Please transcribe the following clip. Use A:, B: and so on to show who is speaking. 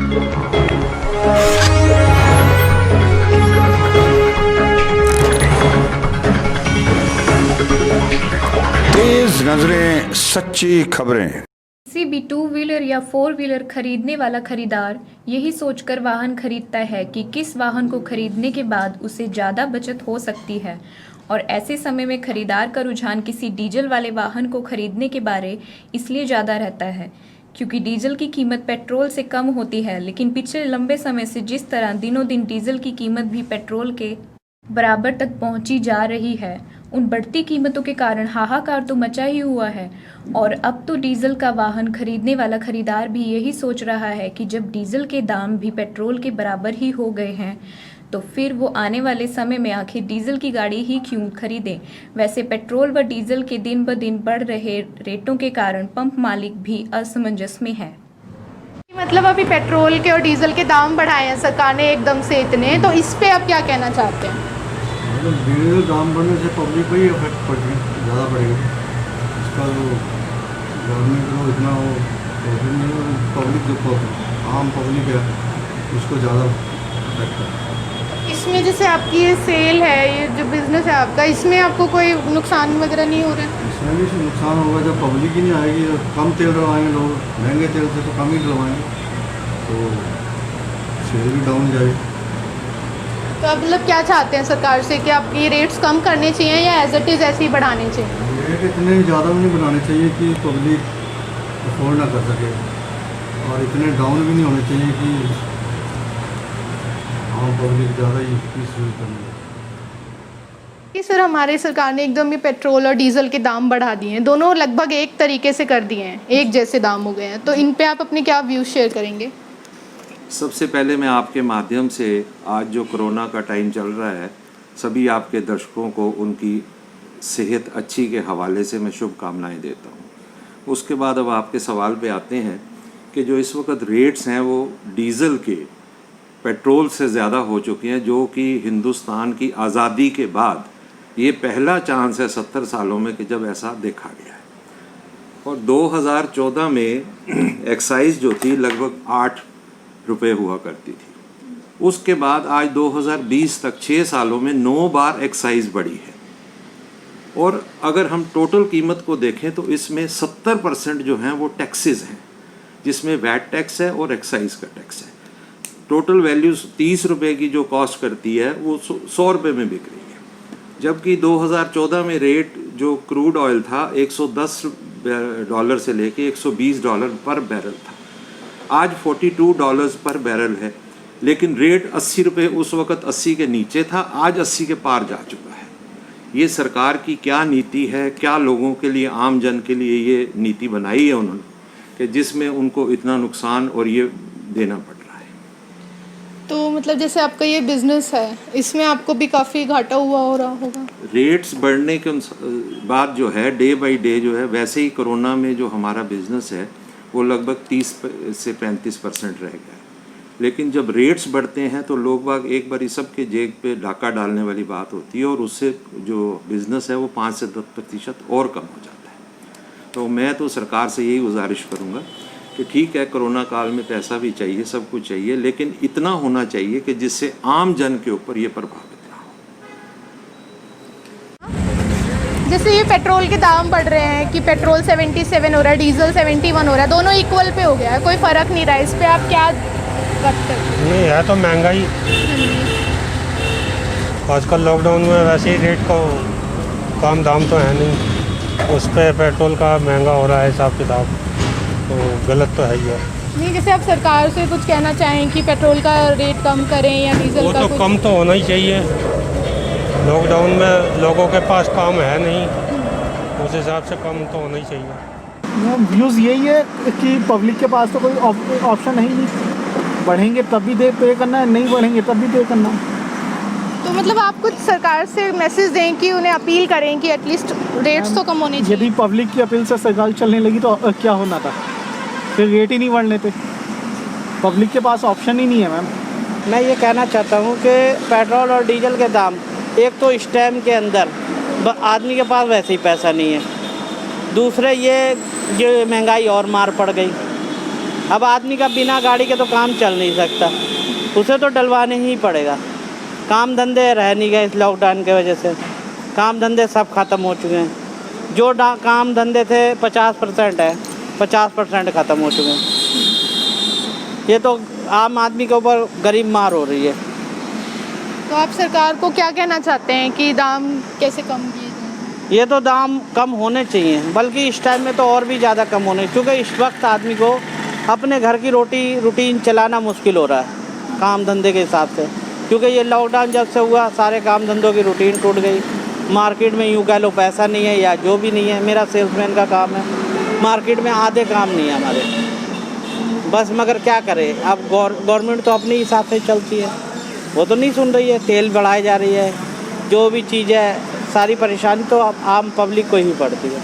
A: तेज नजरें, सच्ची खबरें।
B: किसी भी टू व्हीलर या फोर व्हीलर खरीदने वाला खरीदार यही सोचकर वाहन खरीदता है कि किस वाहन को खरीदने के बाद उसे ज़्यादा बचत हो सकती है, और ऐसे समय में खरीदार का रुझान किसी डीजल वाले वाहन को खरीदने के बारे इसलिए ज़्यादा रहता है क्योंकि डीजल की कीमत पेट्रोल से कम होती है। लेकिन पिछले लंबे समय से जिस तरह दिनों दिन डीजल की कीमत भी पेट्रोल के बराबर तक पहुंची जा रही है, उन बढ़ती कीमतों के कारण हाहाकार तो मचा ही हुआ है। और अब तो डीजल का वाहन खरीदने वाला खरीदार भी यही सोच रहा है कि जब डीजल के दाम भी पेट्रोल के बराबर ही हो गए हैं तो फिर वो आने वाले समय में आखिर डीजल की गाड़ी ही क्यों खरीदें। वैसे पेट्रोल व डीजल के दिन ब दिन बढ़ रहे रेटों के कारण पंप मालिक भी असमंजस में है।
C: मतलब अभी पेट्रोल के और डीजल के दाम बढ़ाए हैं सरकार ने एकदम से इतने, तो इस पे आप क्या कहना चाहते हैं?
D: मतलब डीजल दाम बढ़ने से पब्लिक को ही इफेक्ट पड़ेगा, ज़्यादा पड़ेगा। इसका जो गवर्नमेंट को इतना वो प्रॉफिट नहीं है, पब्लिक जो आम पब्लिक है उसको ज़्यादा इफेक्ट है।
C: इसमें जैसे आपकी ये सेल है, ये जो बिज़नेस है आपका, इसमें आपको कोई नुकसान वगैरह नहीं हो रहा है?
D: इसमें भी नुकसान होगा जब पब्लिक ही नहीं आएगी, कम तेल डलवाएंगे लोग, महंगे तेल से तो कम ही डलवाएंगे, तो सेल भी डाउन जाएगी।
C: तो आप मतलब क्या चाहते हैं सरकार से कि आपके ये रेट्स कम करने चाहिए या एज इट इज़ ऐसे ही बढ़ाने चाहिए?
D: रेट इतने ज़्यादा भी नहीं बनाने चाहिए कि पब्लिक अफोर्ड ना कर सके, और इतने डाउन भी नहीं होने चाहिए कि आम पब्लिक ज़्यादा ही यूज़ करने लगे।
C: कि सर हमारे सरकार ने एकदम ही पेट्रोल और डीजल के दाम बढ़ा दिए हैं, दोनों लगभग एक तरीके से कर दिए हैं, एक जैसे दाम हो गए हैं, तो इन पे आप अपने क्या व्यूज़ शेयर करेंगे?
E: सबसे पहले मैं आपके माध्यम से आज जो कोरोना का टाइम चल रहा है, सभी आपके दर्शकों को उनकी सेहत अच्छी के हवाले से मैं शुभकामनाएं देता हूं। उसके बाद अब आपके सवाल पे आते हैं कि जो इस वक्त रेट्स हैं वो डीज़ल के पेट्रोल से ज़्यादा हो चुके हैं, जो कि हिंदुस्तान की आज़ादी के बाद ये पहला चांस है 70 सालों में कि जब ऐसा देखा गया है। और 2014 में एक्साइज़ जो थी लगभग 8 रुपये हुआ करती थी। उसके बाद आज 2020 तक 6 सालों में 9 बार एक्साइज़ बढ़ी है। और अगर हम टोटल कीमत को देखें तो इसमें 70% जो हैं वो टैक्सेस हैं, जिसमें वैट टैक्स है और एक्साइज़ का टैक्स है। टोटल वैल्यूज़ 30 रुपये की जो कॉस्ट करती है वो 100 रुपये में बिक रही है, जबकि 2014 में रेट जो क्रूड ऑयल था $110 से लेके $120 पर बैरल था। आज $42 पर बैरल है, लेकिन रेट 80 रुपये उस वक़्त 80 के नीचे था, आज 80 के पार जा चुका है। ये सरकार की क्या नीति है, क्या लोगों के लिए, आम जन के लिए ये नीति बनाई है उन्होंने कि जिसमें उनको इतना नुकसान और ये देना पड़ रहा है।
C: तो मतलब जैसे आपका ये बिज़नेस है, इसमें आपको भी काफ़ी घाटा हुआ हो रहा होगा?
E: रेट्स बढ़ने के बाद जो है डे बाई डे जो है, वैसे ही कोरोना में जो हमारा बिज़नेस है वो लगभग 30 से 35% रह गया है। लेकिन जब रेट्स बढ़ते हैं तो लोग बाग एक बार सबके जेब पे डाका डालने वाली बात होती है, और उससे जो बिज़नेस है वो 5 से 10% और कम हो जाता है। तो मैं तो सरकार से यही गुजारिश करूँगा कि ठीक है, कोरोना काल में पैसा भी चाहिए, सब कुछ चाहिए, लेकिन इतना होना चाहिए कि जिससे आम जन के ऊपर ये प्रभावित ना हो।
C: जैसे ये पेट्रोल के दाम बढ़ रहे हैं कि पेट्रोल 77 हो रहा है, डीजल 71 हो रहा है, दोनों इक्वल पे हो गया है, कोई फ़र्क नहीं रहा है, इस पर आप क्या रखते हैं?
F: नहीं है तो महंगाई आजकल लॉकडाउन में वैसे ही रेट का कम दाम तो है नहीं, उस पर पेट्रोल का महंगा हो रहा है हिसाब किताब, तो गलत तो है ही है।
C: नहीं, जैसे आप सरकार से कुछ कहना चाहें कि पेट्रोल का रेट कम करें या डीजल
F: वो
C: का?
F: तो कम तो होना ही चाहिए, लॉकडाउन में लोगों के पास काम है नहीं, उस हिसाब से कम तो होना ही चाहिए।
G: व्यूज़ यही है कि पब्लिक के पास तो कोई ऑप्शन है ही नहीं, बढ़ेंगे तब भी पे करना है, नहीं बढ़ेंगे तब भी पे करना है।
C: तो मतलब आप कुछ सरकार से मैसेज दें कि उन्हें अपील करें कि एटलीस्ट रेट्स तो कम होने चाहिए।
G: यदि पब्लिक की अपील से सरकार चलने लगी तो क्या होना था, फिर रेट ही नहीं बढ़ने थे। पब्लिक के पास ऑप्शन ही नहीं है। मैम
H: मैं ये कहना चाहता हूँ कि पेट्रोल और डीजल के दाम, एक तो इस टाइम के अंदर आदमी के पास वैसे ही पैसा नहीं है, दूसरे ये महंगाई और मार पड़ गई, अब आदमी का बिना गाड़ी के तो काम चल नहीं सकता, उसे तो डलवाने ही पड़ेगा। काम धंधे रह नहीं गए इस लॉकडाउन के वजह से, काम धंधे सब ख़त्म हो चुके हैं। जो काम धंधे थे 50% है, 50% ख़त्म हो चुके हैं। ये तो आम आदमी के ऊपर गरीब मार हो रही है।
C: तो आप सरकार को क्या कहना चाहते हैं कि दाम कैसे कम किए जाएं?
H: ये तो दाम कम होने चाहिए, बल्कि इस टाइम में तो और भी ज़्यादा कम होने, क्योंकि इस वक्त आदमी को अपने घर की रूटीन चलाना मुश्किल हो रहा है काम धंधे के हिसाब से, क्योंकि ये लॉकडाउन जब से हुआ सारे काम धंधों की रूटीन टूट गई। मार्केट में यूँ कह लो पैसा नहीं है या जो भी नहीं है। मेरा सेल्समैन का काम है, मार्केट में आधे काम नहीं है हमारे, बस मगर क्या करें। अब गवर्नमेंट तो अपने हिसाब से चलती है, वो तो नहीं सुन रही है। तेल बढ़ाई जा रही है, जो भी चीज़ है सारी परेशानी तो आम पब्लिक को ही पड़ती है।